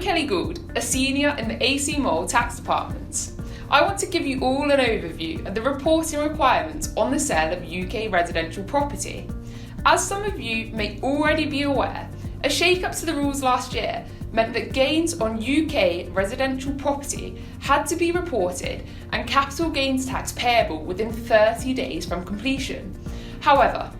I'm Kelly Gould, a senior in the ACM Tax Department. I want to give you all an overview of the reporting requirements on the sale of UK residential property. As some of you may already be aware, a shake-up to the rules last year meant that gains on UK residential property had to be reported and capital gains tax payable within 30 days from completion. However,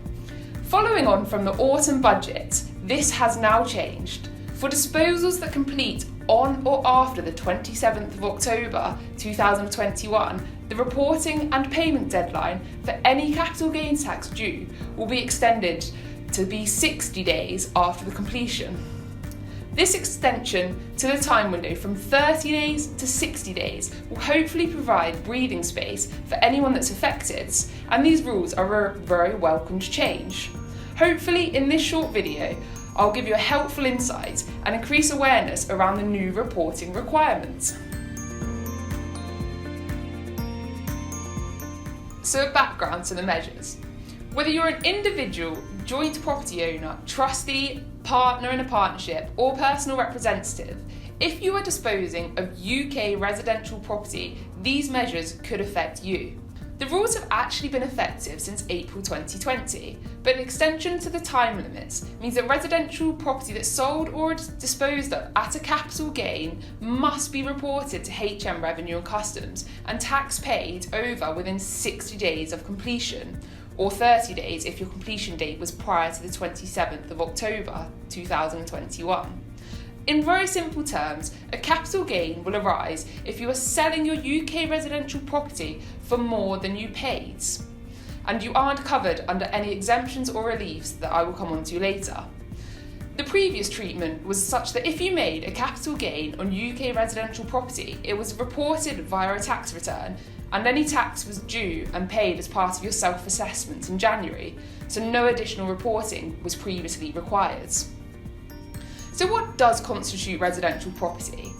following on from the autumn budget, this has now changed. For disposals that complete on or after the 27th of October 2021, the reporting and payment deadline for any capital gains tax due will be extended to be 60 days after the completion. This extension to the time window from 30 days to 60 days will hopefully provide breathing space for anyone that's affected, and these rules are a very welcomed change. Hopefully in this short video, I'll give you a helpful insight and increase awareness around the new reporting requirements. So a background to the measures. Whether you're an individual, joint property owner, trustee, partner in a partnership, or personal representative, if you are disposing of UK residential property, these measures could affect you. The rules have actually been effective since April 2020, but an extension to the time limits means that residential property that's sold or disposed of at a capital gain must be reported to HM Revenue and Customs and tax paid over within 60 days of completion, or 30 days if your completion date was prior to the 27th of October 2021. In very simple terms, a capital gain will arise if you are selling your UK residential property for more than you paid, and you aren't covered under any exemptions or reliefs that I will come on to later. The previous treatment was such that if you made a capital gain on UK residential property, it was reported via a tax return, and any tax was due and paid as part of your self-assessment in January, so no additional reporting was previously required. So what does constitute residential property?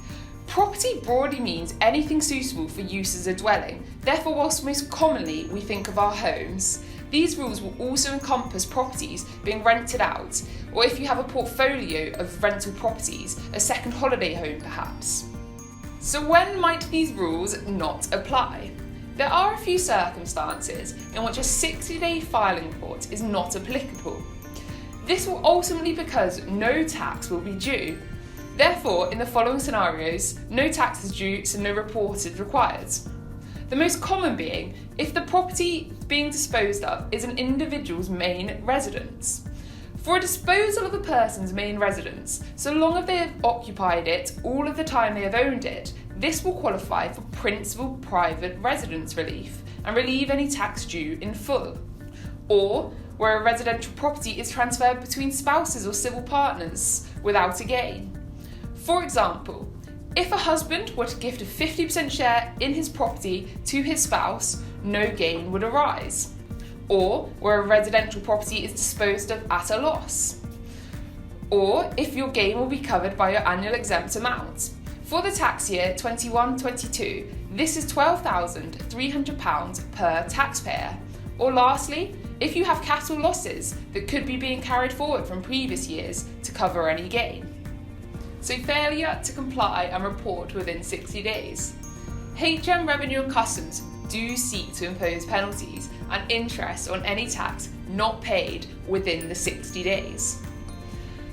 Property broadly means anything suitable for use as a dwelling. Therefore, whilst most commonly we think of our homes, these rules will also encompass properties being rented out, or if you have a portfolio of rental properties, a second holiday home perhaps. So when might these rules not apply? There are a few circumstances in which a 60-day filing report is not applicable. This will ultimately be because no tax will be due. Therefore, in the following scenarios, no tax is due, so no report is required. The most common being if the property being disposed of is an individual's main residence. For a disposal of a person's main residence, so long as they have occupied it all of the time they have owned it, this will qualify for principal private residence relief and relieve any tax due in full. Or where a residential property is transferred between spouses or civil partners without a gain. For example, if a husband were to gift a 50% share in his property to his spouse, no gain would arise. Or where a residential property is disposed of at a loss. Or if your gain will be covered by your annual exempt amount. For the tax year 21-22, this is £12,300 per taxpayer. Or lastly, if you have capital losses that could be being carried forward from previous years to cover any gain. So failure to comply and report within 60 days. HM Revenue and Customs do seek to impose penalties and interest on any tax not paid within the 60 days.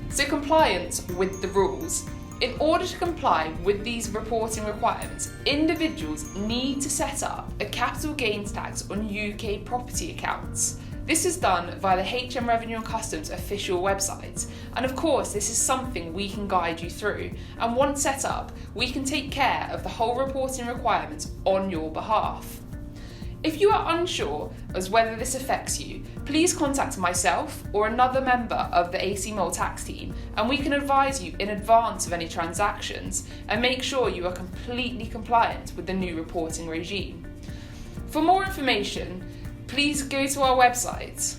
So compliance with the rules. In order to comply with these reporting requirements, individuals need to set up a capital gains tax on UK property accounts. This is done via the HM Revenue and Customs official website, and of course this is something we can guide you through, and once set up, we can take care of the whole reporting requirements on your behalf. If you are unsure as whether this affects you, please contact myself or another member of the ACM tax team, and we can advise you in advance of any transactions and make sure you are completely compliant with the new reporting regime. For more information, please go to our website.